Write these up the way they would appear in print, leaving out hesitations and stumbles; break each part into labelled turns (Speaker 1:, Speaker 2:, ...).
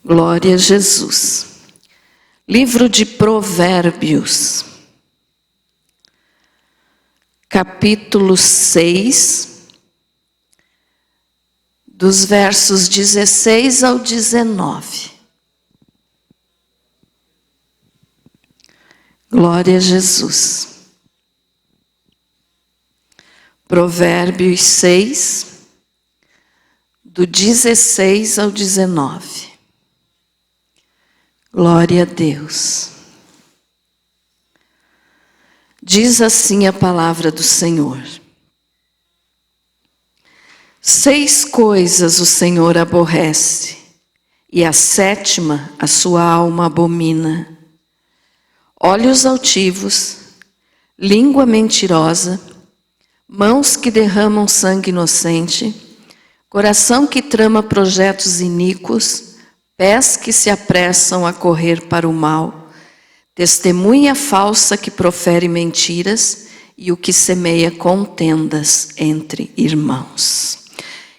Speaker 1: Glória a Jesus. Livro de Provérbios, capítulo 6, dos versos 16 ao 19. Glória a Jesus. Provérbios 6, do 16 ao 19. Glória a Deus. Diz assim a palavra do Senhor: 6 coisas o Senhor aborrece, e a 7ª a sua alma abomina: olhos altivos, língua mentirosa, mãos que derramam sangue inocente, coração que trama projetos iníquos, pés que se apressam a correr para o mal, testemunha falsa que profere mentiras e o que semeia contendas entre irmãos.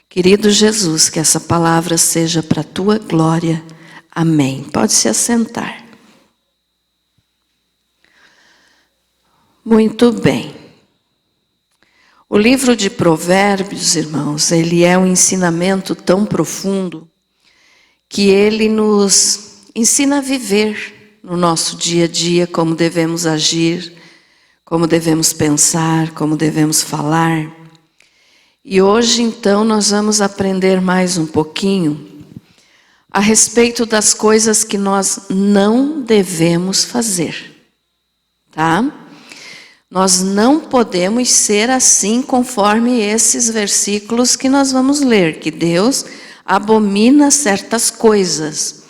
Speaker 1: Querido Jesus, que essa palavra seja para a tua glória. Amém. Pode se assentar. Muito bem. O livro de Provérbios, irmãos, ele é um ensinamento tão profundo que ele nos ensina a viver no nosso dia a dia, como devemos agir, como devemos pensar, como devemos falar. E hoje, então, nós vamos aprender mais um pouquinho a respeito das coisas que nós não devemos fazer, tá? Nós não podemos ser assim conforme esses versículos que nós vamos ler, que Deus abomina certas coisas.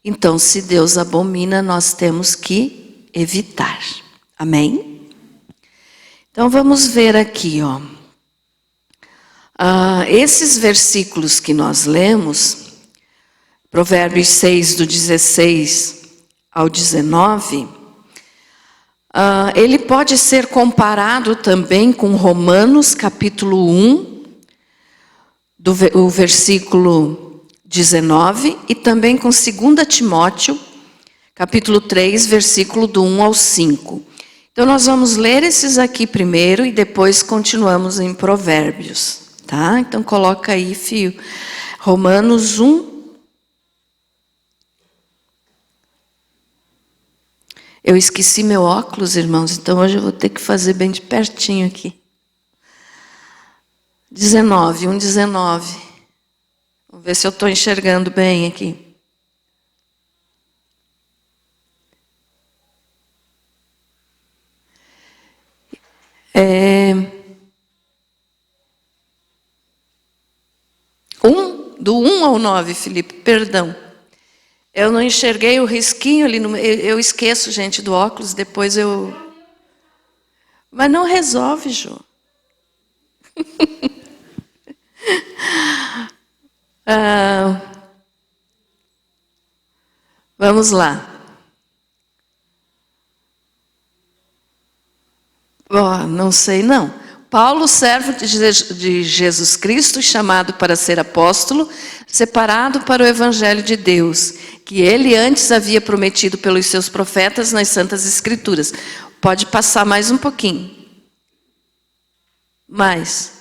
Speaker 1: Então, se Deus abomina, nós temos que evitar. Amém? Então, vamos ver aqui, ó. Esses versículos que nós lemos, Provérbios 6, do 16 ao 19, ele pode ser comparado também com Romanos, capítulo 1, o versículo 19, e também com 2 Timóteo, capítulo 3, versículo do 1 ao 5. Então, nós vamos ler esses aqui primeiro e depois continuamos em Provérbios, tá? Então, coloca aí, filho, Romanos 1. Eu esqueci meu óculos, irmãos, então hoje eu vou ter que fazer bem de pertinho aqui. 19. Vamos ver se eu estou enxergando bem aqui. Do 1 ao 9, Felipe, perdão. Eu não enxerguei o risquinho ali, eu esqueço, gente, do óculos, depois eu... Mas não resolve, Jô. Vamos lá. Não sei não. Paulo, servo de Jesus Cristo, chamado para ser apóstolo, separado para o evangelho de Deus, que ele antes havia prometido pelos seus profetas nas Santas Escrituras. Pode passar mais um pouquinho. Mais.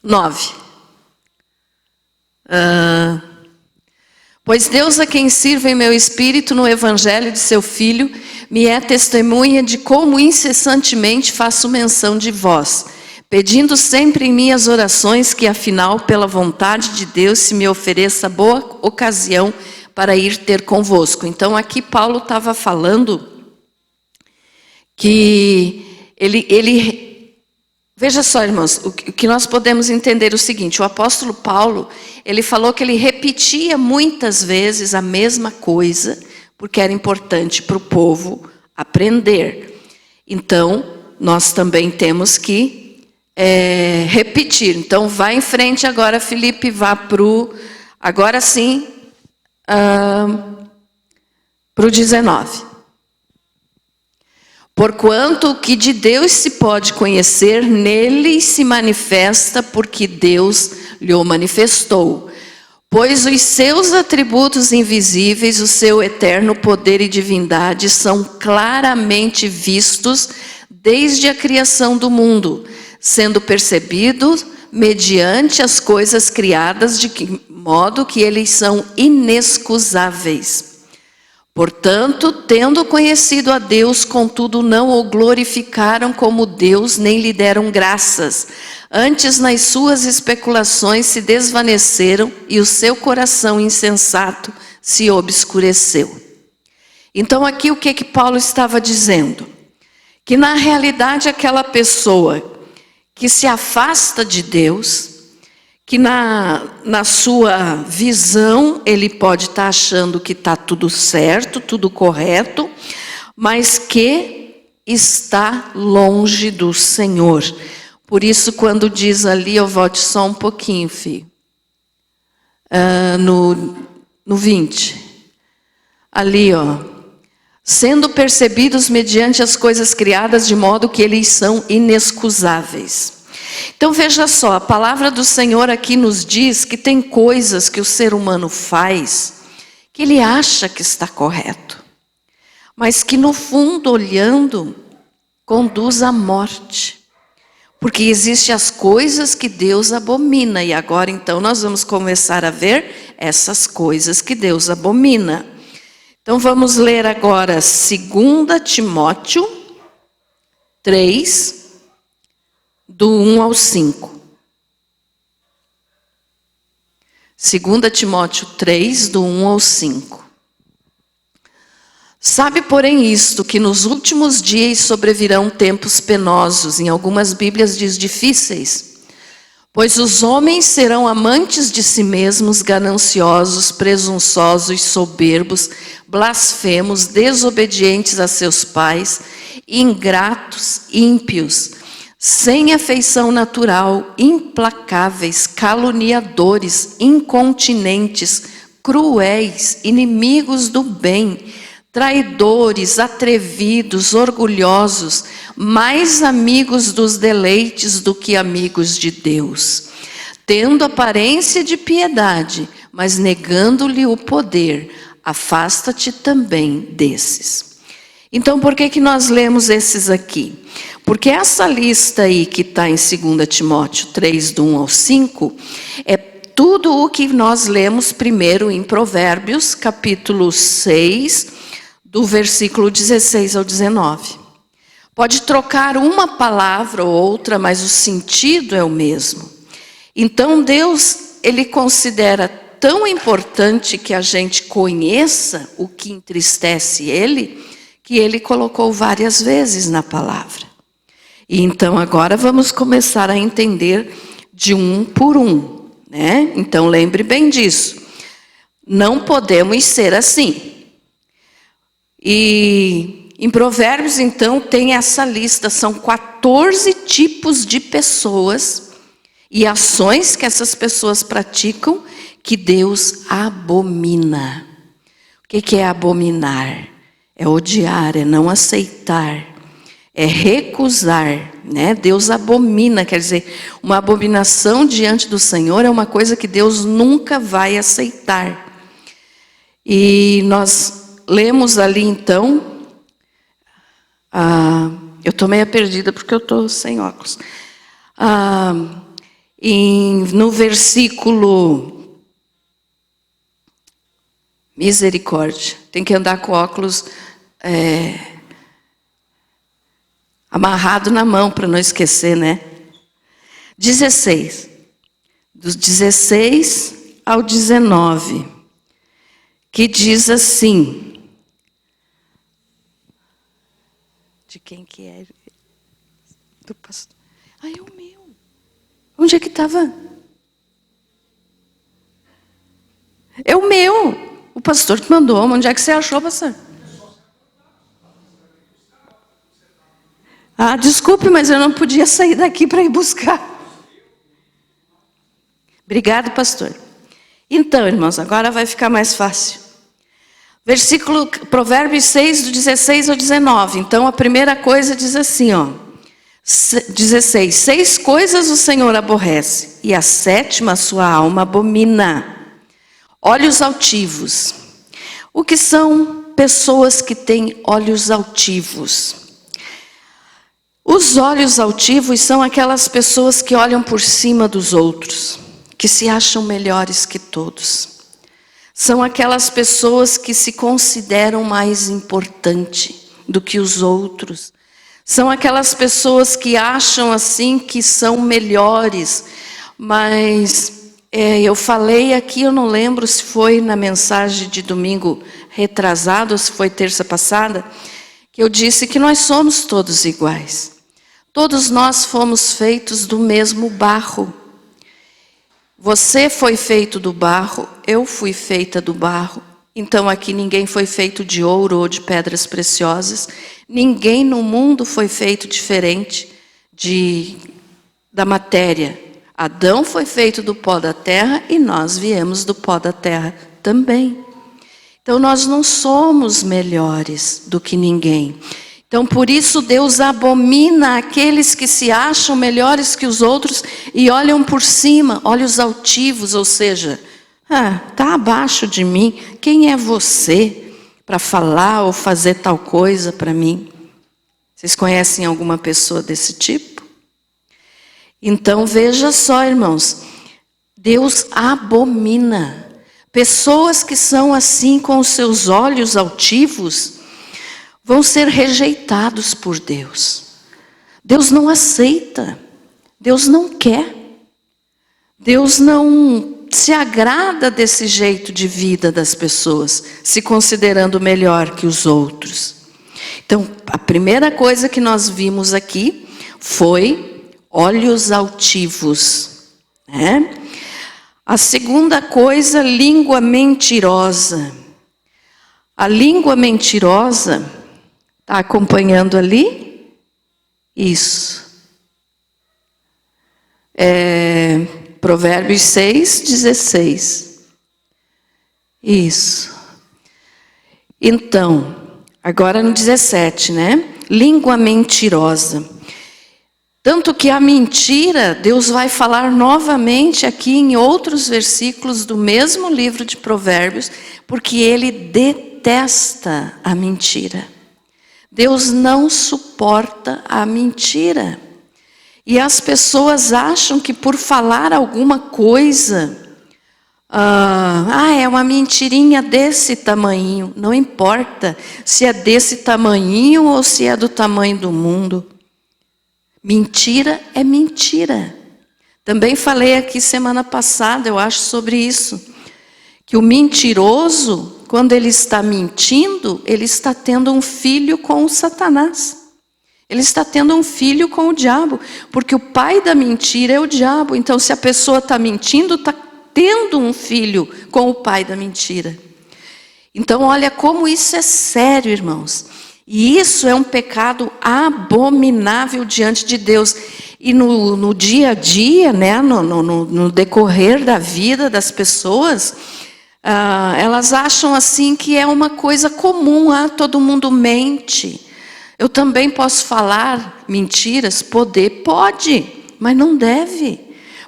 Speaker 1: 9. Pois Deus, a quem sirvo em meu espírito no evangelho de seu Filho, me é testemunha de como incessantemente faço menção de vós, pedindo sempre em minhas orações que, afinal, pela vontade de Deus, se me ofereça boa ocasião para ir ter convosco. Então, aqui Paulo estava falando que veja só, irmãos, o que nós podemos entender é o seguinte: o apóstolo Paulo, ele falou que ele repetia muitas vezes a mesma coisa, porque era importante para o povo aprender. Então, nós também temos que repetir. Então, vá em frente agora, Felipe, vá agora sim, para o 19. Porquanto o que de Deus se pode conhecer, nele se manifesta, porque Deus lhe o manifestou. Pois os seus atributos invisíveis, o seu eterno poder e divindade, são claramente vistos desde a criação do mundo, sendo percebidos mediante as coisas criadas, de modo que eles são inexcusáveis. Portanto, tendo conhecido a Deus, contudo não o glorificaram como Deus, nem lhe deram graças. Antes, nas suas especulações se desvaneceram e o seu coração insensato se obscureceu. Então aqui o que Paulo estava dizendo? Que na realidade aquela pessoa que se afasta de Deus, que na sua visão ele pode estar achando que está tudo certo, tudo correto, mas que está longe do Senhor. Por isso, quando diz ali, eu volte só um pouquinho, filho, no 20, ali, ó, sendo percebidos mediante as coisas criadas, de modo que eles são inexcusáveis. Então veja só, a palavra do Senhor aqui nos diz que tem coisas que o ser humano faz que ele acha que está correto, mas que no fundo, olhando, conduz à morte. Porque existem as coisas que Deus abomina, e agora então nós vamos começar a ver essas coisas que Deus abomina. Então vamos ler agora 2 Timóteo 3, do 1 ao 5. 2 Timóteo 3, do 1 ao 5. Sabe, porém, isto, que nos últimos dias sobrevirão tempos penosos, em algumas Bíblias diz difíceis, pois os homens serão amantes de si mesmos, gananciosos, presunçosos, soberbos, blasfemos, desobedientes a seus pais, ingratos, ímpios, sem afeição natural, implacáveis, caluniadores, incontinentes, cruéis, inimigos do bem, traidores, atrevidos, orgulhosos, mais amigos dos deleites do que amigos de Deus, tendo aparência de piedade, mas negando-lhe o poder. Afasta-te também desses. Então, por que nós lemos esses aqui? Porque essa lista aí que está em 2 Timóteo 3, do 1 ao 5, é tudo o que nós lemos primeiro em Provérbios, capítulo 6, do versículo 16 ao 19. Pode trocar uma palavra ou outra, mas o sentido é o mesmo. Então Deus, ele considera tão importante que a gente conheça o que entristece ele, que ele colocou várias vezes na palavra. E então agora vamos começar a entender de um por um, né? Então lembre bem disso. Não podemos ser assim. E em Provérbios, então, tem essa lista, são 14 tipos de pessoas e ações que essas pessoas praticam que Deus abomina. O que é abominar? É odiar, é não aceitar, é recusar, né? Deus abomina, quer dizer, uma abominação diante do Senhor é uma coisa que Deus nunca vai aceitar. E nós lemos ali então, eu estou meio perdida porque eu estou sem óculos. No versículo, misericórdia, tem que andar com óculos amarrado na mão para não esquecer, né? 16, dos 16 ao 19, que diz assim, de quem que é? Do pastor. É o meu. Onde é que estava? É o meu. O pastor te mandou. Onde é que você achou, pastor? Desculpe, mas eu não podia sair daqui para ir buscar. Obrigado, pastor. Então, irmãos, agora vai ficar mais fácil. Provérbios 6, do 16 ao 19. Então, a primeira coisa diz assim, ó. 16. 6 coisas o Senhor aborrece, e a 7ª a sua alma abomina. Olhos altivos. O que são pessoas que têm olhos altivos? Os olhos altivos são aquelas pessoas que olham por cima dos outros, que se acham melhores que todos. São aquelas pessoas que se consideram mais importantes do que os outros. São aquelas pessoas que acham assim que são melhores. Mas eu falei aqui, eu não lembro se foi na mensagem de domingo retrasado ou se foi terça passada, que eu disse que nós somos todos iguais. Todos nós fomos feitos do mesmo barro. Você foi feito do barro, eu fui feita do barro. Então aqui ninguém foi feito de ouro ou de pedras preciosas. Ninguém no mundo foi feito diferente da matéria. Adão foi feito do pó da terra e nós viemos do pó da terra também. Então nós não somos melhores do que ninguém. Então por isso Deus abomina aqueles que se acham melhores que os outros e olham por cima, olhos altivos, ou seja, está abaixo de mim, quem é você para falar ou fazer tal coisa para mim? Vocês conhecem alguma pessoa desse tipo? Então veja só, irmãos, Deus abomina pessoas que são assim com os seus olhos altivos, vão ser rejeitados por Deus. Deus não aceita, Deus não quer, Deus não se agrada desse jeito de vida das pessoas, se considerando melhor que os outros. Então, a primeira coisa que nós vimos aqui foi olhos altivos, né? A segunda coisa, língua mentirosa. A língua mentirosa, está acompanhando ali? Isso. Provérbios 6, 16. Isso. Então, agora no 17, né? Língua mentirosa. Tanto que a mentira, Deus vai falar novamente aqui em outros versículos do mesmo livro de Provérbios, porque Ele detesta a mentira. Deus não suporta a mentira. E as pessoas acham que por falar alguma coisa, é uma mentirinha desse tamanho. Não importa se é desse tamanho ou se é do tamanho do mundo. Mentira é mentira. Também falei aqui semana passada, eu acho, sobre isso. Que o mentiroso, quando ele está mentindo, ele está tendo um filho com o Satanás. Ele está tendo um filho com o diabo. Porque o pai da mentira é o diabo. Então, se a pessoa está mentindo, está tendo um filho com o pai da mentira. Então, olha como isso é sério, irmãos. E isso é um pecado abominável diante de Deus. E no dia a dia, né, no decorrer da vida das pessoas, elas acham assim que é uma coisa comum. Todo mundo mente. Eu também posso falar mentiras? Pode, mas não deve.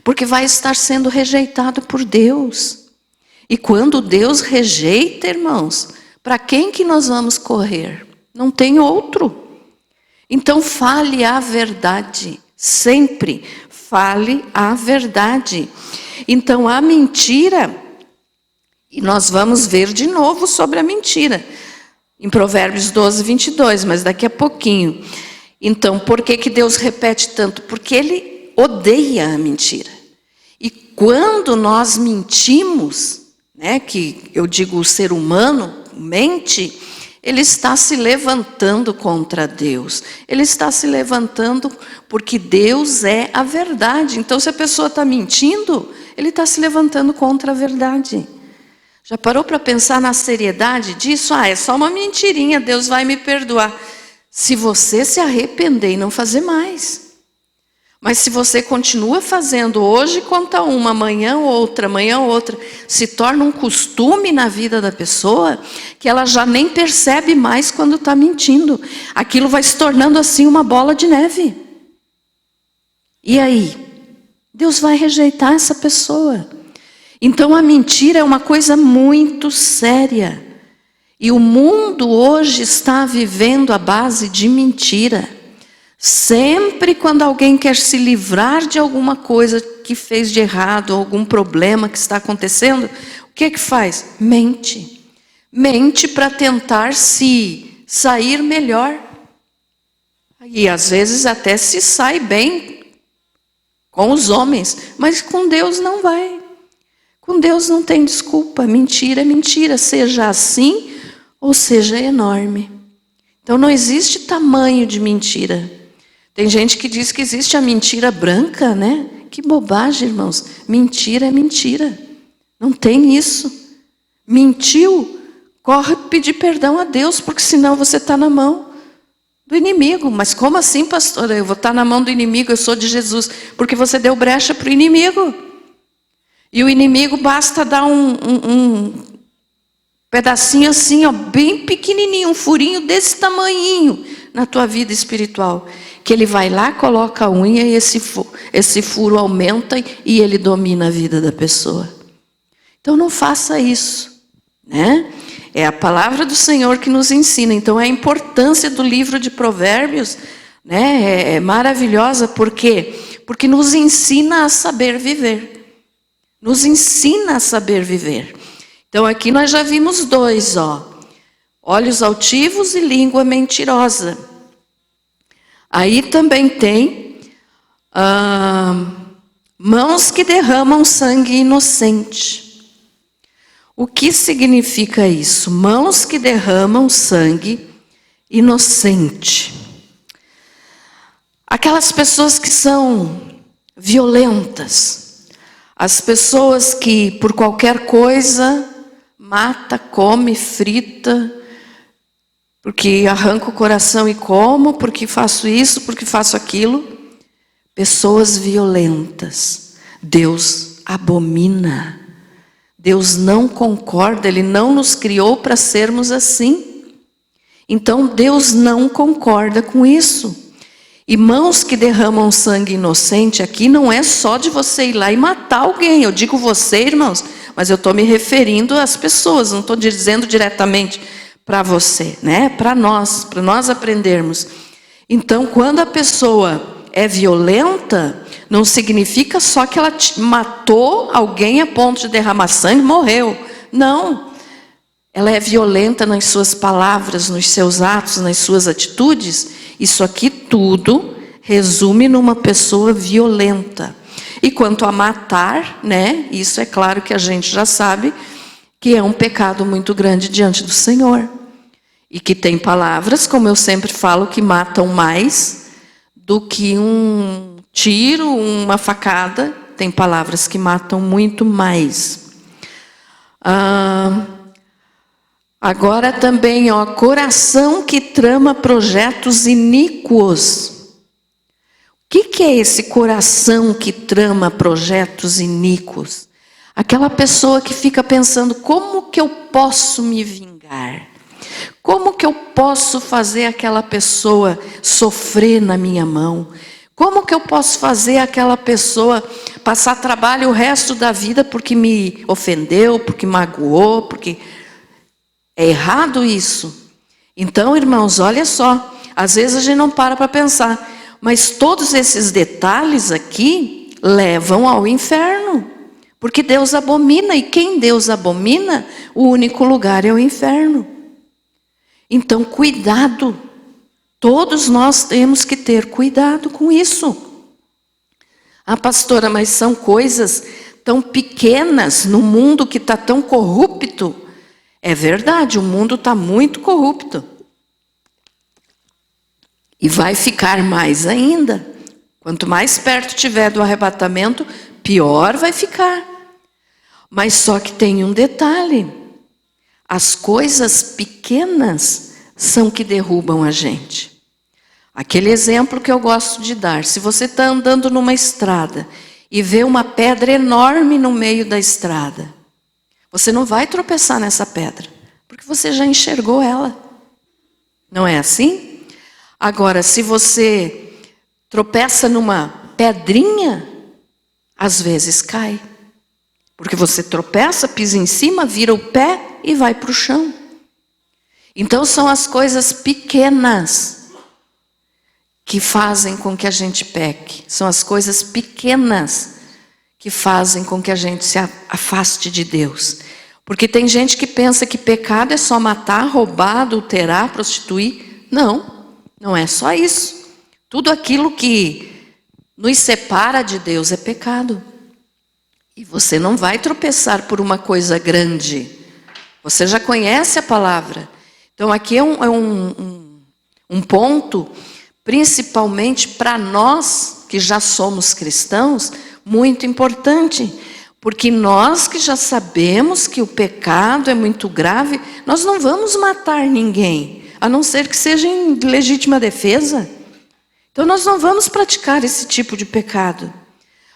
Speaker 1: Porque vai estar sendo rejeitado por Deus. E quando Deus rejeita, irmãos, para quem que nós vamos correr? Não tem outro. Então fale a verdade. Sempre fale a verdade. Então a mentira, e nós vamos ver de novo sobre a mentira. Em Provérbios 12, 22, mas daqui a pouquinho. Então, por que Deus repete tanto? Porque Ele odeia a mentira. E quando nós mentimos, né, que eu digo o ser humano mente, ele está se levantando contra Deus. Ele está se levantando porque Deus é a verdade. Então, se a pessoa está mentindo, ele está se levantando contra a verdade. Já parou para pensar na seriedade disso? É só uma mentirinha, Deus vai me perdoar. Se você se arrepender e não fazer mais. Mas se você continua fazendo, hoje conta uma, amanhã outra, se torna um costume na vida da pessoa, que ela já nem percebe mais quando está mentindo. Aquilo vai se tornando assim uma bola de neve. E aí? Deus vai rejeitar essa pessoa. Então a mentira é uma coisa muito séria. E o mundo hoje está vivendo à base de mentira. Sempre quando alguém quer se livrar de alguma coisa que fez de errado, algum problema que está acontecendo, o que é que faz? Mente. Mente para tentar se sair melhor. E às vezes até se sai bem com os homens, mas com Deus não vai. Com Deus não tem desculpa. Mentira é mentira, seja assim ou seja enorme. Então não existe tamanho de mentira. Tem gente que diz que existe a mentira branca, né? Que bobagem, irmãos. Mentira é mentira. Não tem isso. Mentiu, corre pedir perdão a Deus, porque senão você está na mão do inimigo. Mas como assim, pastora? Eu vou estar na mão do inimigo, eu sou de Jesus. Porque você deu brecha para o inimigo. E o inimigo basta dar um pedacinho assim, ó, bem pequenininho, um furinho desse tamanhinho na tua vida espiritual. Que ele vai lá, coloca a unha e esse furo aumenta e ele domina a vida da pessoa. Então não faça isso, né? É a palavra do Senhor que nos ensina. Então a importância do livro de Provérbios, né, é maravilhosa. Por quê? Porque nos ensina a saber viver. Nos ensina a saber viver. Então aqui nós já vimos dois, ó. Olhos altivos e língua mentirosa. Aí também tem mãos que derramam sangue inocente. O que significa isso? Mãos que derramam sangue inocente. Aquelas pessoas que são violentas. As pessoas que por qualquer coisa mata, come, frita, porque arranco o coração e como, porque faço isso, porque faço aquilo. Pessoas violentas. Deus abomina. Deus não concorda, Ele não nos criou para sermos assim. Então Deus não concorda com isso. E mãos que derramam sangue inocente aqui não é só de você ir lá e matar alguém. Eu digo você, irmãos, mas eu estou me referindo às pessoas, não estou dizendo diretamente para você, né? Para nós aprendermos. Então, quando a pessoa é violenta, não significa só que ela matou alguém a ponto de derramar sangue e morreu. Não. Ela é violenta nas suas palavras, nos seus atos, nas suas atitudes. Isso aqui tudo resume numa pessoa violenta. E quanto a matar, né? Isso é claro que a gente já sabe que é um pecado muito grande diante do Senhor. E que tem palavras, como eu sempre falo, que matam mais do que um tiro, uma facada. Tem palavras que matam muito mais. Agora também, ó, coração que trama projetos iníquos. O que é esse coração que trama projetos iníquos? Aquela pessoa que fica pensando, como que eu posso me vingar? Como que eu posso fazer aquela pessoa sofrer na minha mão? Como que eu posso fazer aquela pessoa passar trabalho o resto da vida porque me ofendeu, porque magoou, porque... É errado isso. Então, irmãos, olha só. Às vezes a gente não para pensar. Mas todos esses detalhes aqui levam ao inferno. Porque Deus abomina. E quem Deus abomina, o único lugar é o inferno. Então, cuidado. Todos nós temos que ter cuidado com isso. Ah, pastora, mas são coisas tão pequenas no mundo que está tão corrupto. É verdade, o mundo está muito corrupto. E vai ficar mais ainda. Quanto mais perto tiver do arrebatamento, pior vai ficar. Mas só que tem um detalhe. As coisas pequenas são que derrubam a gente. Aquele exemplo que eu gosto de dar. Se você está andando numa estrada e vê uma pedra enorme no meio da estrada, você não vai tropeçar nessa pedra, porque você já enxergou ela. Não é assim? Agora, se você tropeça numa pedrinha, às vezes cai. Porque você tropeça, pisa em cima, vira o pé e vai para o chão. Então são as coisas pequenas que fazem com que a gente peque. São as coisas pequenas que fazem com que a gente se afaste de Deus. Porque tem gente que pensa que pecado é só matar, roubar, adulterar, prostituir. Não, não é só isso. Tudo aquilo que nos separa de Deus é pecado. E você não vai tropeçar por uma coisa grande. Você já conhece a palavra. Então aqui é um ponto, principalmente para nós que já somos cristãos, muito importante. Porque nós que já sabemos que o pecado é muito grave, nós não vamos matar ninguém, a não ser que seja em legítima defesa. Então nós não vamos praticar esse tipo de pecado.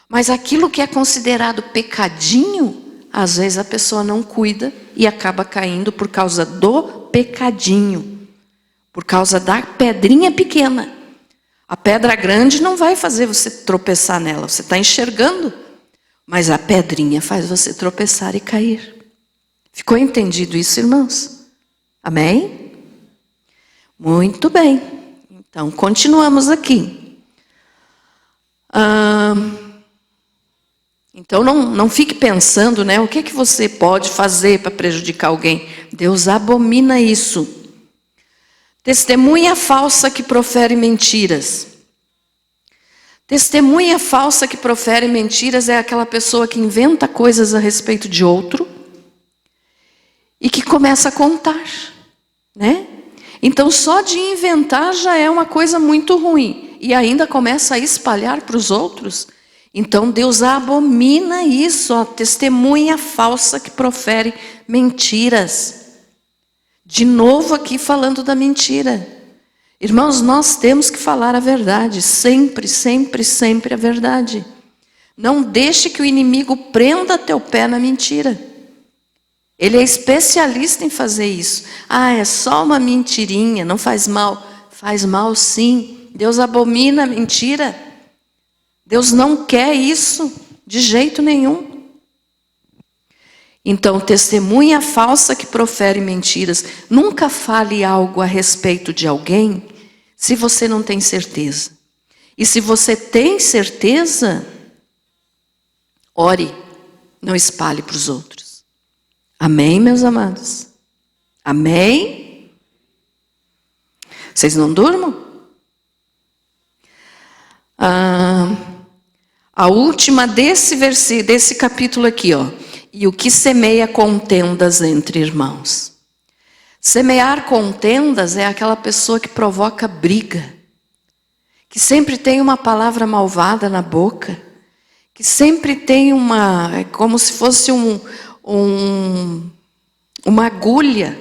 Speaker 1: Mas aquilo que é considerado pecadinho, às vezes a pessoa não cuida e acaba caindo por causa do pecadinho. Por causa da pedrinha pequena. A pedra grande não vai fazer você tropeçar nela, você está enxergando. Mas a pedrinha faz você tropeçar e cair. Ficou entendido isso, irmãos? Amém? Muito bem. Então, continuamos aqui. Então, não fique pensando, né? O que você pode fazer para prejudicar alguém? Deus abomina isso. Testemunha falsa que profere mentiras. Testemunha falsa que profere mentiras é aquela pessoa que inventa coisas a respeito de outro e que começa a contar, né? Então, só de inventar já é uma coisa muito ruim e ainda começa a espalhar para os outros. Então, Deus abomina isso, a testemunha falsa que profere mentiras. De novo aqui falando da mentira. Irmãos, nós temos que falar a verdade, sempre, sempre, sempre a verdade. Não deixe que o inimigo prenda teu pé na mentira. Ele é especialista em fazer isso. É só uma mentirinha, não faz mal. Faz mal sim. Deus abomina a mentira. Deus não quer isso de jeito nenhum. Então, testemunha falsa que profere mentiras. Nunca fale algo a respeito de alguém se você não tem certeza. E se você tem certeza, ore, não espalhe para os outros. Amém, meus amados? Amém? Vocês não durmam? A última desse capítulo aqui, ó. E o que semeia contendas entre irmãos. Semear contendas é aquela pessoa que provoca briga, que sempre tem uma palavra malvada na boca, que sempre tem é como se fosse uma agulha.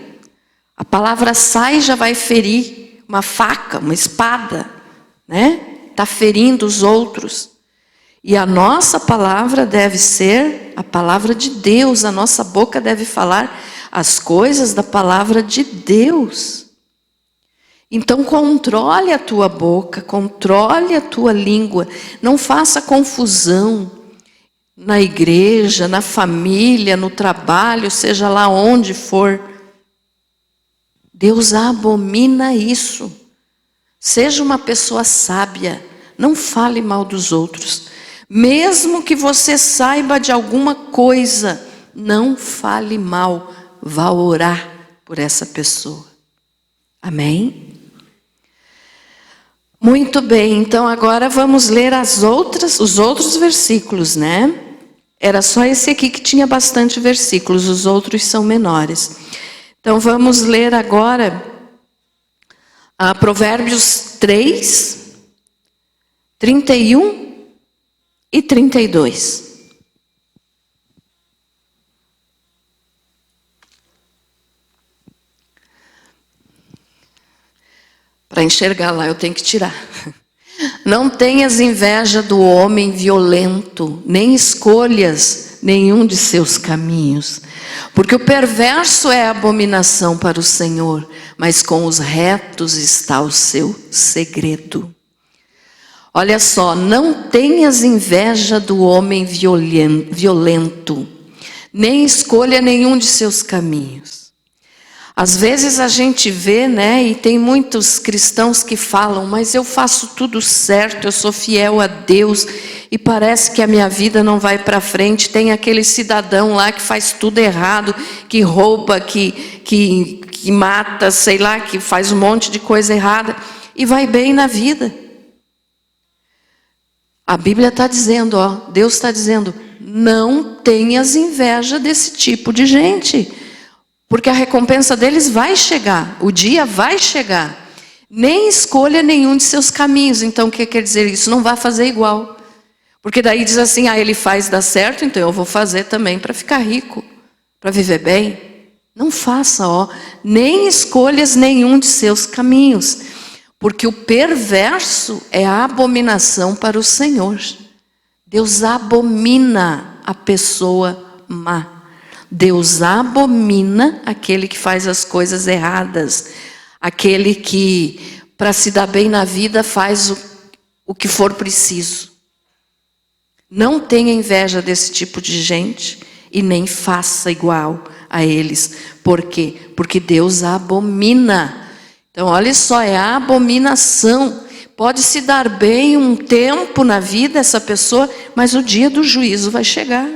Speaker 1: A palavra sai e já vai ferir, uma faca, uma espada, né? Está ferindo os outros. E a nossa palavra deve ser a palavra de Deus, a nossa boca deve falar as coisas da palavra de Deus. Então controle a tua boca, controle a tua língua, não faça confusão na igreja, na família, no trabalho, seja lá onde for. Deus abomina isso. Seja uma pessoa sábia, não fale mal dos outros. Mesmo que você saiba de alguma coisa, não fale mal, vá orar por essa pessoa. Amém? Muito bem, então agora vamos ler os outros versículos, né? Era só esse aqui que tinha bastante versículos, os outros são menores. Então vamos ler agora Provérbios 3, 31 e 32. Para enxergar lá eu tenho que tirar. Não tenhas inveja do homem violento, nem escolhas nenhum de seus caminhos. Porque o perverso é abominação para o Senhor, mas com os retos está o seu segredo. Olha só, não tenhas inveja do homem violento, nem escolha nenhum de seus caminhos. Às vezes a gente vê, né, e tem muitos cristãos que falam, mas eu faço tudo certo, eu sou fiel a Deus, e parece que a minha vida não vai para frente. Tem aquele cidadão lá que faz tudo errado, que rouba, que mata, sei lá, que faz um monte de coisa errada, e vai bem na vida. A Bíblia está dizendo, ó, Deus está dizendo, não tenhas inveja desse tipo de gente. Porque a recompensa deles vai chegar, o dia vai chegar. Nem escolha nenhum de seus caminhos. Então o que quer dizer isso? Não vai fazer igual. Porque daí diz assim, ele faz dar certo, então eu vou fazer também para ficar rico, para viver bem. Não faça, ó, nem escolhas nenhum de seus caminhos. Porque o perverso é a abominação para o Senhor. Deus abomina a pessoa má. Deus abomina aquele que faz as coisas erradas, aquele que, para se dar bem na vida, faz o que for preciso. Não tenha inveja desse tipo de gente e nem faça igual a eles. Por quê? Porque Deus abomina. Então, olha só, é a abominação. Pode se dar bem um tempo na vida essa pessoa, mas o dia do juízo vai chegar.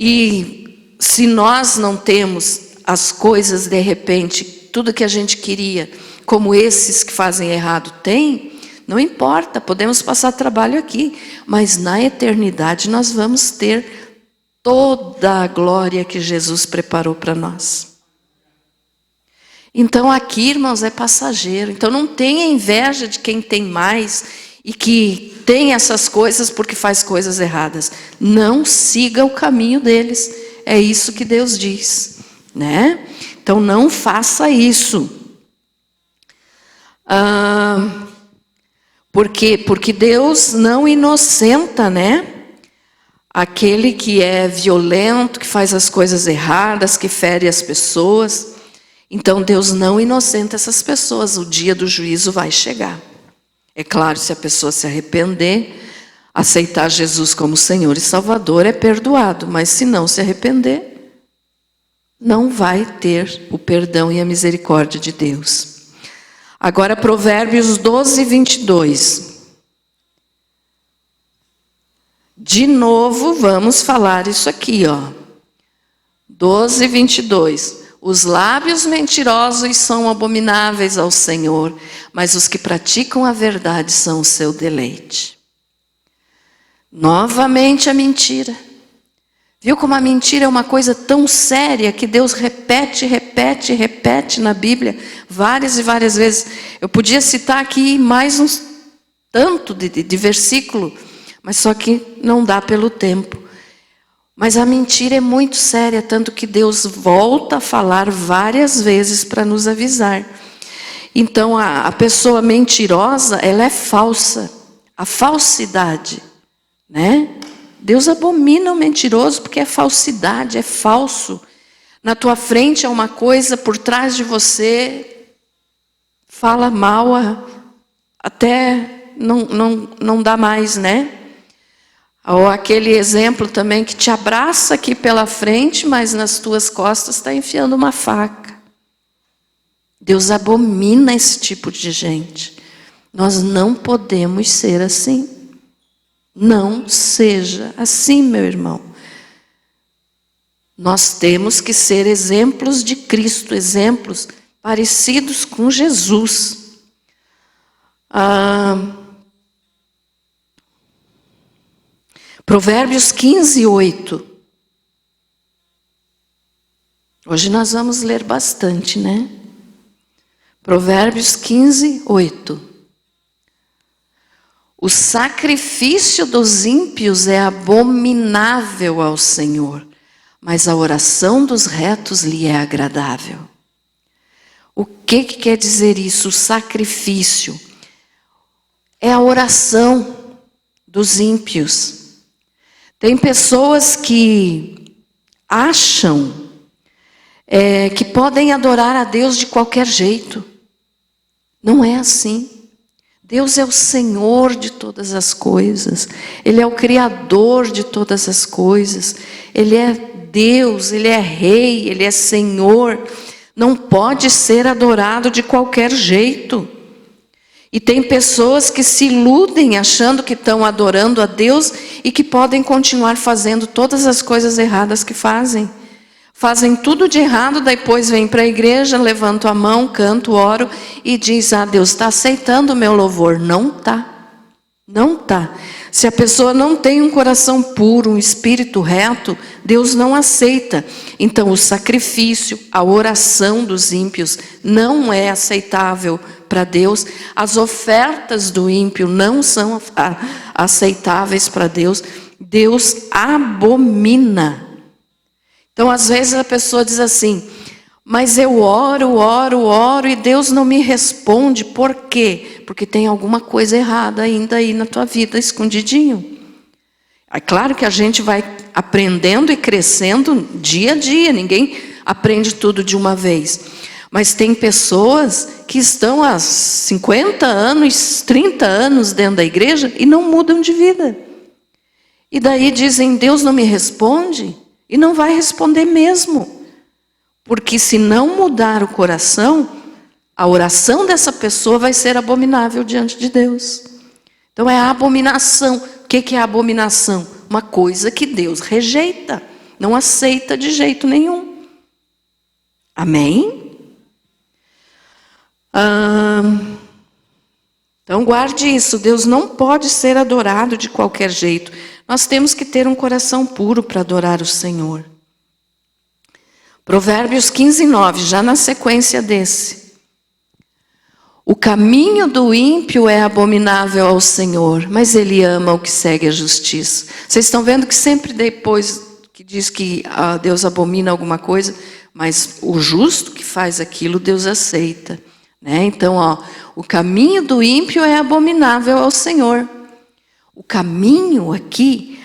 Speaker 1: E se nós não temos as coisas de repente, tudo que a gente queria, como esses que fazem errado têm, não importa, podemos passar trabalho aqui, mas na eternidade nós vamos ter toda a glória que Jesus preparou para nós. Então aqui, irmãos, é passageiro. Então não tenha inveja de quem tem mais e que tem essas coisas porque faz coisas erradas. Não siga o caminho deles. É isso que Deus diz, né? Então não faça isso. Porque Deus não inocenta, né? Aquele que é violento, que faz as coisas erradas, que fere as pessoas. Então Deus não inocenta essas pessoas. O dia do juízo vai chegar. É claro, se a pessoa se arrepender, aceitar Jesus como Senhor e Salvador, é perdoado. Mas se não se arrepender, não vai ter o perdão e a misericórdia de Deus. Agora, Provérbios 12, 22. De novo, vamos falar isso aqui, ó. 12, 22. Os lábios mentirosos são abomináveis ao Senhor, mas os que praticam a verdade são o seu deleite. Novamente a mentira. Viu como a mentira é uma coisa tão séria que Deus repete na Bíblia várias e várias vezes. Eu podia citar aqui mais uns tanto de versículo, mas só que não dá pelo tempo. Mas a mentira é muito séria, tanto que Deus volta a falar várias vezes para nos avisar. Então a pessoa mentirosa, ela é falsa. A falsidade, né? Deus abomina o mentiroso porque é falsidade, é falso. Na tua frente é uma coisa, por trás de você fala mal, até não dá mais, né? Ou aquele exemplo também que te abraça aqui pela frente, mas nas tuas costas está enfiando uma faca. Deus abomina esse tipo de gente. Nós não podemos ser assim. Não seja assim, meu irmão. Nós temos que ser exemplos de Cristo, exemplos parecidos com Jesus. Provérbios 15, 8. Hoje nós vamos ler bastante, né? Provérbios 15, 8. O sacrifício dos ímpios é abominável ao Senhor, mas a oração dos retos lhe é agradável. O que quer dizer isso? O sacrifício é a oração dos ímpios. Tem pessoas que acham que podem adorar a Deus de qualquer jeito. Não é assim. Deus é o Senhor de todas as coisas. Ele é o Criador de todas as coisas. Ele é Deus, Ele é Rei, Ele é Senhor. Não pode ser adorado de qualquer jeito. E tem pessoas que se iludem achando que estão adorando a Deus e que podem continuar fazendo todas as coisas erradas que fazem. Fazem tudo de errado, depois vêm para a igreja, levantam a mão, canto, oro e diz: Deus está aceitando o meu louvor. Não está. Não está. Se a pessoa não tem um coração puro, um espírito reto, Deus não aceita. Então o sacrifício, a oração dos ímpios não é aceitável para Deus. As ofertas do ímpio não são aceitáveis para Deus. Deus abomina. Então, às vezes a pessoa diz assim: mas eu oro e Deus não me responde. Por quê? Porque tem alguma coisa errada ainda aí na tua vida, escondidinho. É claro que a gente vai aprendendo e crescendo dia a dia. Ninguém aprende tudo de uma vez. Mas tem pessoas que estão há 50 anos, 30 anos dentro da igreja e não mudam de vida. E daí dizem: Deus não me responde. E não vai responder mesmo. Porque se não mudar o coração, a oração dessa pessoa vai ser abominável diante de Deus. Então é a abominação. O que é a abominação? Uma coisa que Deus rejeita, não aceita de jeito nenhum. Amém? Então guarde isso, Deus não pode ser adorado de qualquer jeito. Nós temos que ter um coração puro para adorar o Senhor. Provérbios 15:9, já na sequência desse. O caminho do ímpio é abominável ao Senhor, mas Ele ama o que segue a justiça. Vocês estão vendo que sempre depois que diz que Deus abomina alguma coisa, mas o justo que faz aquilo, Deus aceita. Né? Então, o caminho do ímpio é abominável ao Senhor. O caminho aqui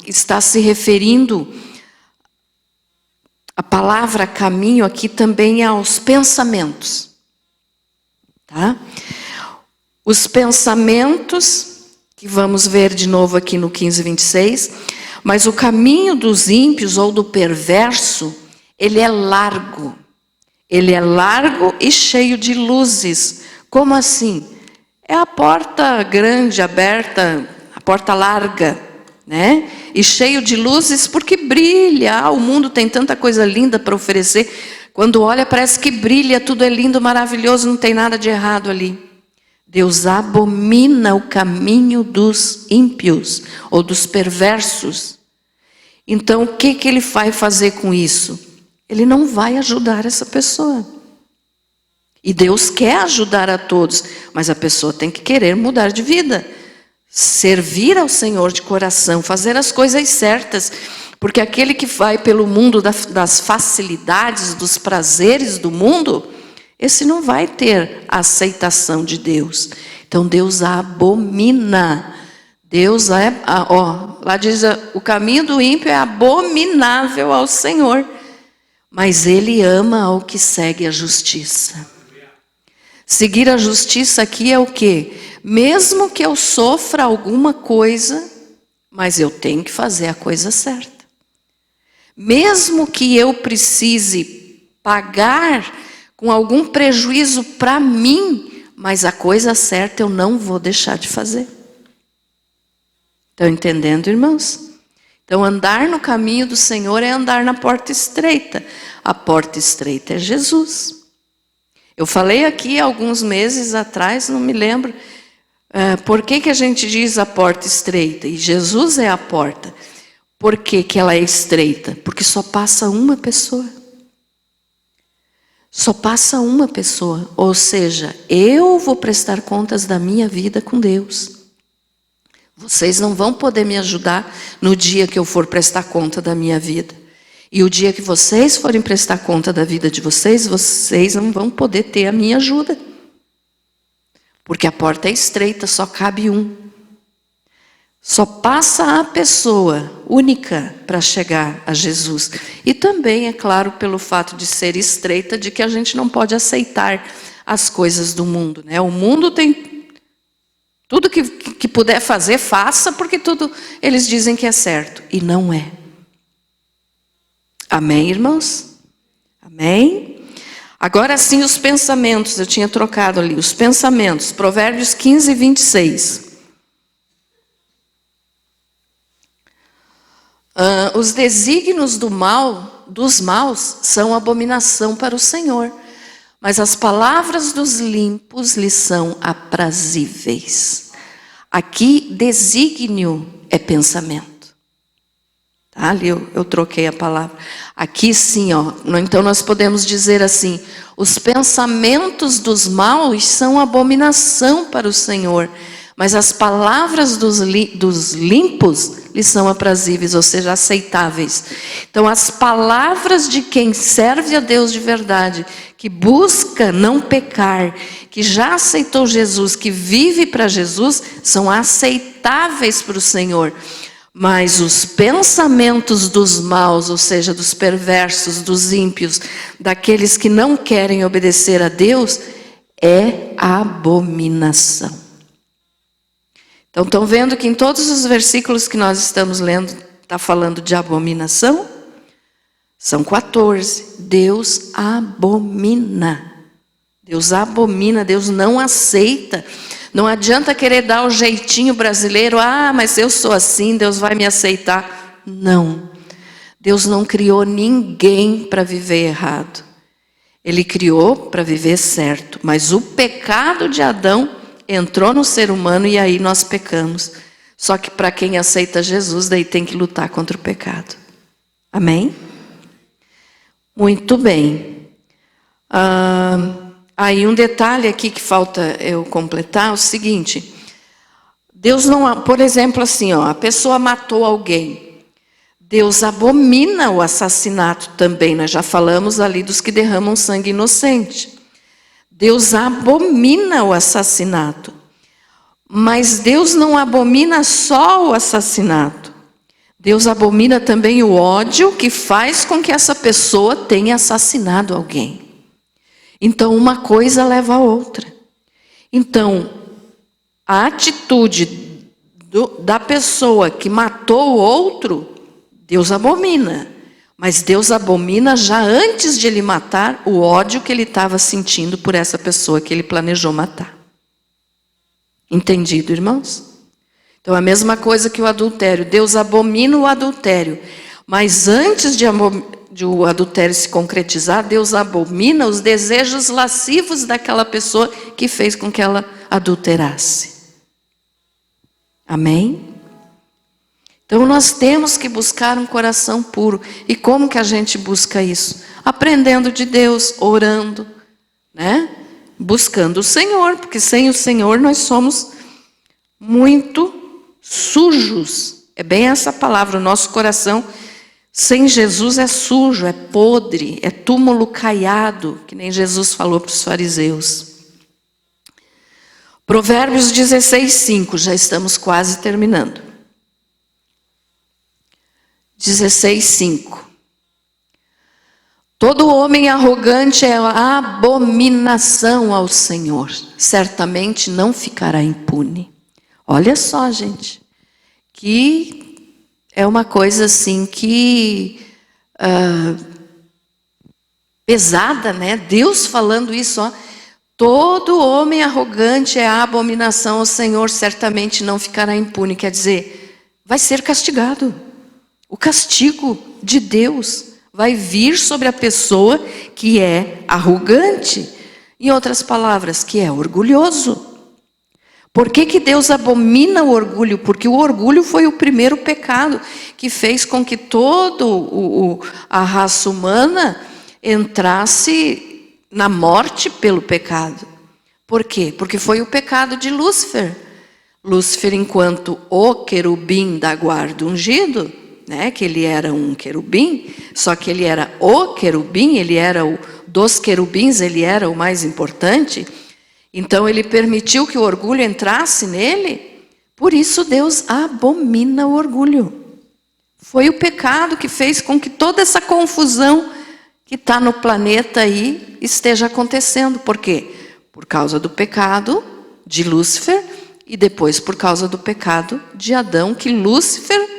Speaker 1: está se referindo, a palavra caminho aqui também é aos pensamentos. Tá? Os pensamentos, que vamos ver de novo aqui no 15:26, mas o caminho dos ímpios ou do perverso, ele é largo. Ele é largo e cheio de luzes. Como assim? É a porta grande, aberta, a porta larga, né? E cheio de luzes porque brilha. O mundo tem tanta coisa linda para oferecer. Quando olha, parece que brilha, tudo é lindo, maravilhoso, não tem nada de errado ali. Deus abomina o caminho dos ímpios ou dos perversos. Então, o que Ele vai fazer com isso? Ele não vai ajudar essa pessoa. E Deus quer ajudar a todos, mas a pessoa tem que querer mudar de vida. Servir ao Senhor de coração, fazer as coisas certas. Porque aquele que vai pelo mundo das facilidades, dos prazeres do mundo, esse não vai ter a aceitação de Deus. Então Deus abomina. Deus lá diz, o caminho do ímpio é abominável ao Senhor. Mas Ele ama ao que segue a justiça. Seguir a justiça aqui é o quê? Mesmo que eu sofra alguma coisa, mas eu tenho que fazer a coisa certa. Mesmo que eu precise pagar com algum prejuízo para mim, mas a coisa certa eu não vou deixar de fazer. Estão entendendo, irmãos? Então, andar no caminho do Senhor é andar na porta estreita. A porta estreita é Jesus. Eu falei aqui alguns meses atrás, não me lembro, por que a gente diz a porta estreita? E Jesus é a porta. Por que ela é estreita? Porque só passa uma pessoa. Só passa uma pessoa. Ou seja, eu vou prestar contas da minha vida com Deus. Vocês não vão poder me ajudar no dia que eu for prestar conta da minha vida. E o dia que vocês forem prestar conta da vida de vocês, vocês não vão poder ter a minha ajuda. Porque a porta é estreita, só cabe um. Só passa a pessoa única para chegar a Jesus. E também, é claro, pelo fato de ser estreita, de que a gente não pode aceitar as coisas do mundo, né? O mundo tem tudo que puder fazer, faça, porque tudo eles dizem que é certo. E não é. Amém, irmãos? Amém? Agora sim, os pensamentos. Eu tinha trocado ali. Os pensamentos. Provérbios 15, 26. Os desígnios dos maus são abominação para o Senhor, mas as palavras dos limpos lhes são aprazíveis. Aqui, desígnio é pensamento. Tá? Ali eu troquei a palavra. Aqui sim, ó. Então nós podemos dizer assim: os pensamentos dos maus são abominação para o Senhor, mas as palavras dos limpos lhes são aprazíveis, ou seja, aceitáveis. Então, as palavras de quem serve a Deus de verdade, que busca não pecar, que já aceitou Jesus, que vive para Jesus, são aceitáveis para o Senhor. Mas os pensamentos dos maus, ou seja, dos perversos, dos ímpios, daqueles que não querem obedecer a Deus, é abominação. Então, estão vendo que em todos os versículos que nós estamos lendo, está falando de abominação? São 14. Deus abomina. Deus abomina, Deus não aceita. Não adianta querer dar o jeitinho brasileiro. Ah, mas eu sou assim, Deus vai me aceitar. Não. Deus não criou ninguém para viver errado. Ele criou para viver certo. Mas o pecado de Adão entrou no ser humano e aí nós pecamos. Só que para quem aceita Jesus, daí tem que lutar contra o pecado. Amém? Muito bem. Aí um detalhe aqui que falta eu completar é o seguinte. Deus não, por exemplo, assim, ó, a pessoa matou alguém. Deus abomina o assassinato também. Nós já falamos ali dos que derramam sangue inocente. Deus abomina o assassinato. Mas Deus não abomina só o assassinato. Deus abomina também o ódio que faz com que essa pessoa tenha assassinado alguém. Então, uma coisa leva a outra. Então, a atitude da pessoa que matou o outro, Deus abomina. Mas Deus abomina já antes de ele matar o ódio que ele estava sentindo por essa pessoa que ele planejou matar. Entendido, irmãos? Então, a mesma coisa que o adultério. Deus abomina o adultério. Mas antes de o adultério se concretizar, Deus abomina os desejos lascivos daquela pessoa que fez com que ela adulterasse. Amém? Então, nós temos que buscar um coração puro. E como que a gente busca isso? Aprendendo de Deus, orando, né? Buscando o Senhor, porque sem o Senhor nós somos muito sujos. É bem essa palavra, o nosso coração sem Jesus é sujo, é podre, é túmulo caiado, que nem Jesus falou para os fariseus. Provérbios 16, 5, já estamos quase terminando. 16, 5. Todo homem arrogante é abominação ao Senhor. Certamente não ficará impune. Olha só, gente. Que é uma coisa assim que... pesada, né? Deus falando isso, ó. Todo homem arrogante é abominação ao Senhor. Certamente não ficará impune. Quer dizer, vai ser castigado. O castigo de Deus vai vir sobre a pessoa que é arrogante. Em outras palavras, que é orgulhoso. Por que Deus abomina o orgulho? Porque o orgulho foi o primeiro pecado que fez com que toda a raça humana entrasse na morte pelo pecado. Por quê? Porque foi o pecado de Lúcifer. Lúcifer, enquanto o querubim da guarda ungido, né? Que ele era um querubim, só que ele era o querubim, ele era dos querubins, ele era o mais importante. Então ele permitiu que o orgulho entrasse nele. Por isso Deus abomina o orgulho. Foi o pecado que fez com que toda essa confusão que está no planeta aí esteja acontecendo. Por quê? Por causa do pecado de Lúcifer e depois por causa do pecado de Adão, que Lúcifer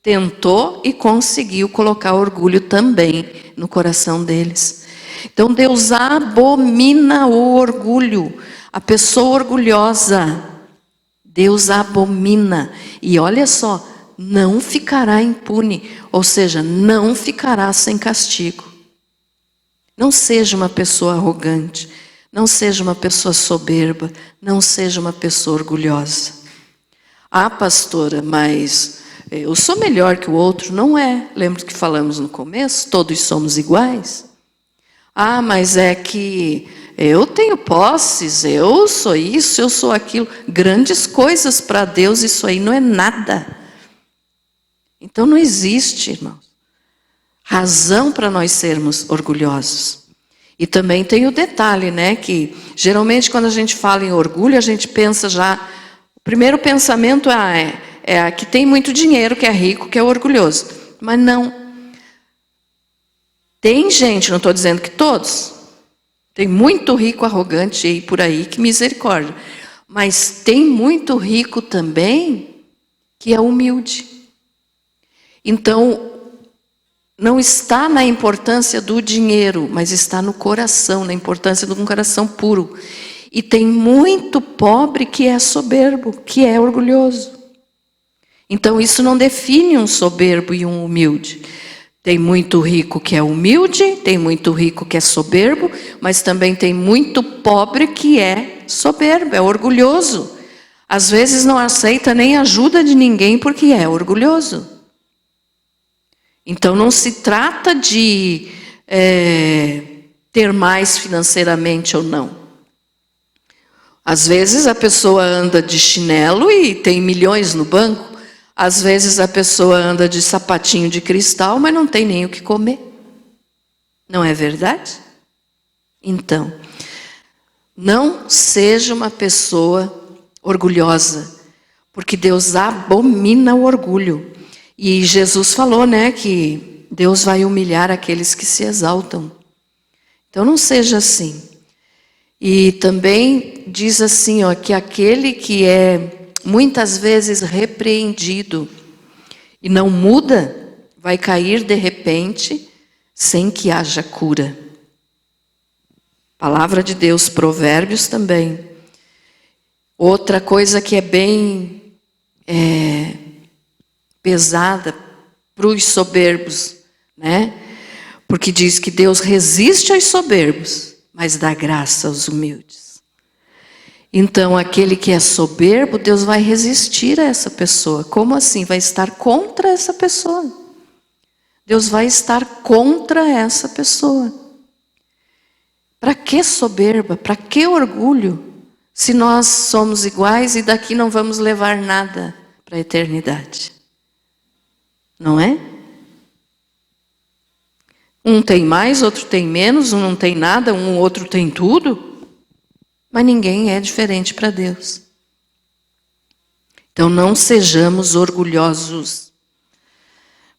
Speaker 1: tentou e conseguiu colocar orgulho também no coração deles. Então Deus abomina o orgulho, a pessoa orgulhosa. Deus abomina. E olha só, não ficará impune, ou seja, não ficará sem castigo. Não seja uma pessoa arrogante, não seja uma pessoa soberba, não seja uma pessoa orgulhosa. Ah, pastora, mas eu sou melhor que o outro. Não é. Lembra que falamos no começo? Todos somos iguais. Ah, mas é que eu tenho posses, eu sou isso, eu sou aquilo. Grandes coisas para Deus, isso aí não é nada. Então não existe, irmãos, razão para nós sermos orgulhosos. E também tem o detalhe, né, que geralmente quando a gente fala em orgulho, a gente pensa já, o primeiro pensamento é que tem muito dinheiro, que é rico, que é orgulhoso. Mas não. Tem gente, não estou dizendo que todos, tem muito rico arrogante aí por aí, que misericórdia. Mas tem muito rico também que é humilde. Então, não está na importância do dinheiro, mas está no coração, na importância de um coração puro. E tem muito pobre que é soberbo, que é orgulhoso. Então, isso não define um soberbo e um humilde. Tem muito rico que é humilde, tem muito rico que é soberbo, mas também tem muito pobre que é soberbo, é orgulhoso. Às vezes não aceita nem ajuda de ninguém porque é orgulhoso. Então não se trata de ter mais financeiramente ou não. Às vezes a pessoa anda de chinelo e tem milhões no banco. Às vezes a pessoa anda de sapatinho de cristal, mas não tem nem o que comer. Não é verdade? Então, não seja uma pessoa orgulhosa, porque Deus abomina o orgulho. E Jesus falou, né, que Deus vai humilhar aqueles que se exaltam. Então não seja assim. E também diz assim, ó, que aquele que é muitas vezes repreendido e não muda, vai cair de repente sem que haja cura. Palavra de Deus, Provérbios também. Outra coisa que é bem pesada para os soberbos, né? Porque diz que Deus resiste aos soberbos, mas dá graça aos humildes. Então, aquele que é soberbo, Deus vai resistir a essa pessoa. Como assim? Vai estar contra essa pessoa. Deus vai estar contra essa pessoa. Para que soberba? Para que orgulho? Se nós somos iguais e daqui não vamos levar nada para a eternidade. Não é? Um tem mais, outro tem menos, um não tem nada, um outro tem tudo. Mas ninguém é diferente para Deus. Então não sejamos orgulhosos,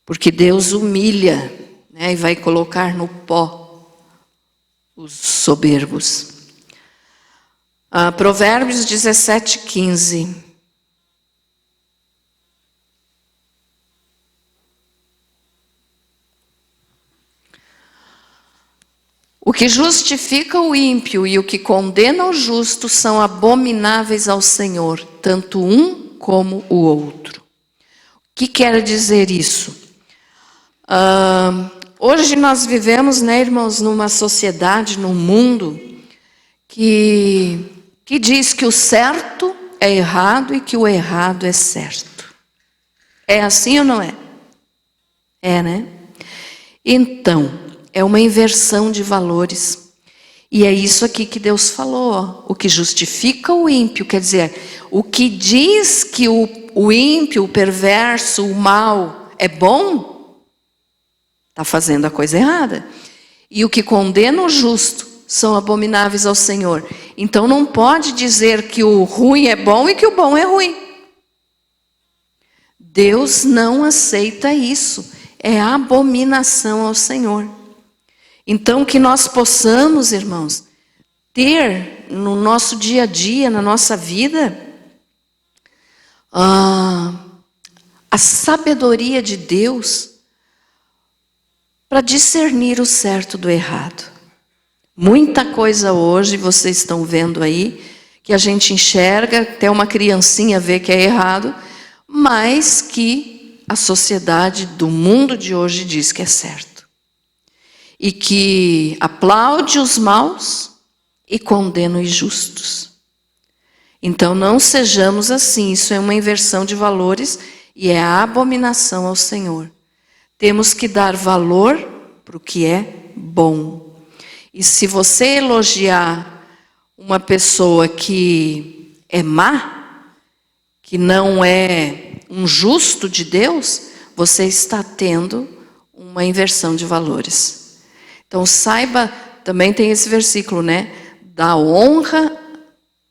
Speaker 1: porque Deus humilha, né, e vai colocar no pó os soberbos. Provérbios 17:15. O que justifica o ímpio e o que condena o justo são abomináveis ao Senhor, tanto um como o outro. O que quer dizer isso? Hoje nós vivemos, né, irmãos, numa sociedade, num mundo que diz que o certo é errado e que o errado é certo. É assim ou não é? É, né? Então, é uma inversão de valores. E é isso aqui que Deus falou, ó. O que justifica o ímpio, quer dizer, o que diz que o ímpio, o perverso, o mal, é bom, está fazendo a coisa errada. E o que condena o justo são abomináveis ao Senhor. Então não pode dizer que o ruim é bom e que o bom é ruim. Deus não aceita isso. É abominação ao Senhor. Então que nós possamos, irmãos, ter no nosso dia a dia, na nossa vida, a sabedoria de Deus para discernir o certo do errado. Muita coisa hoje, vocês estão vendo aí, que a gente enxerga, até uma criancinha vê que é errado, mas que a sociedade do mundo de hoje diz que é certo. E que aplaude os maus e condena os justos. Então não sejamos assim, isso é uma inversão de valores e é a abominação ao Senhor. Temos que dar valor para o que é bom. E se você elogiar uma pessoa que é má, que não é um justo de Deus, você está tendo uma inversão de valores. Então saiba, também tem esse versículo, né? Dá honra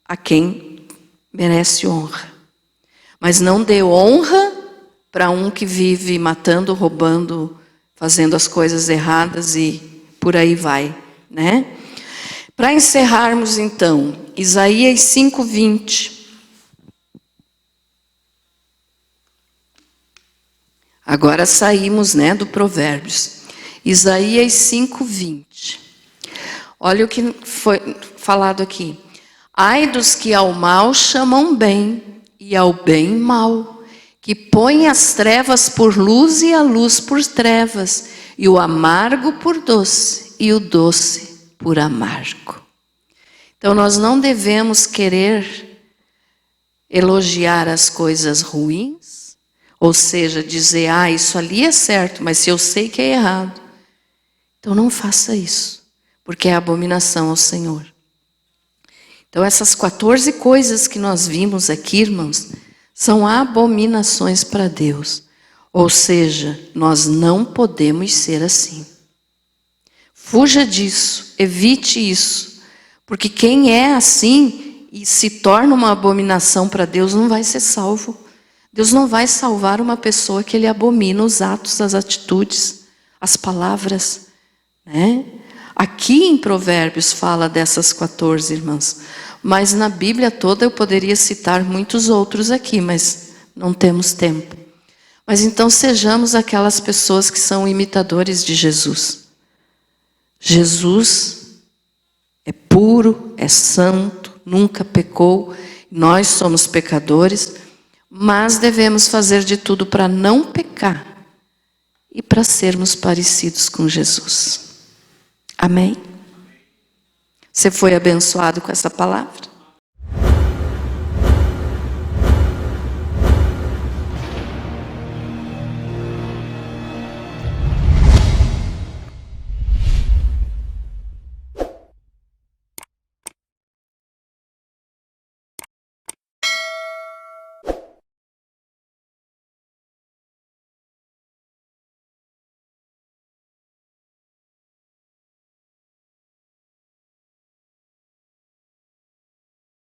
Speaker 1: a quem merece honra. Mas não dê honra para um que vive matando, roubando, fazendo as coisas erradas e por aí vai, né? Para encerrarmos então, Isaías 5:20. Agora saímos, né, do Provérbios. Isaías 5:20. Olha o que foi falado aqui. Ai dos que ao mal chamam bem e ao bem mal, que põem as trevas por luz e a luz por trevas, e o amargo por doce e o doce por amargo. Então nós não devemos querer elogiar as coisas ruins, ou seja, dizer, isso ali é certo, mas se eu sei que é errado, então não faça isso. Porque é abominação ao Senhor. Então essas 14 coisas que nós vimos aqui, irmãos, são abominações para Deus. Ou seja, nós não podemos ser assim. Fuja disso, evite isso. Porque quem é assim e se torna uma abominação para Deus não vai ser salvo. Deus não vai salvar uma pessoa que ele abomina os atos, as atitudes, as palavras, né? Aqui em Provérbios fala dessas 14, irmãs. Mas na Bíblia toda eu poderia citar muitos outros aqui, mas não temos tempo. Mas então sejamos aquelas pessoas que são imitadores de Jesus. Jesus é puro, é santo, nunca pecou. Nós somos pecadores, mas devemos fazer de tudo para não pecar e para sermos parecidos com Jesus. Amém? Você foi abençoado com essa palavra?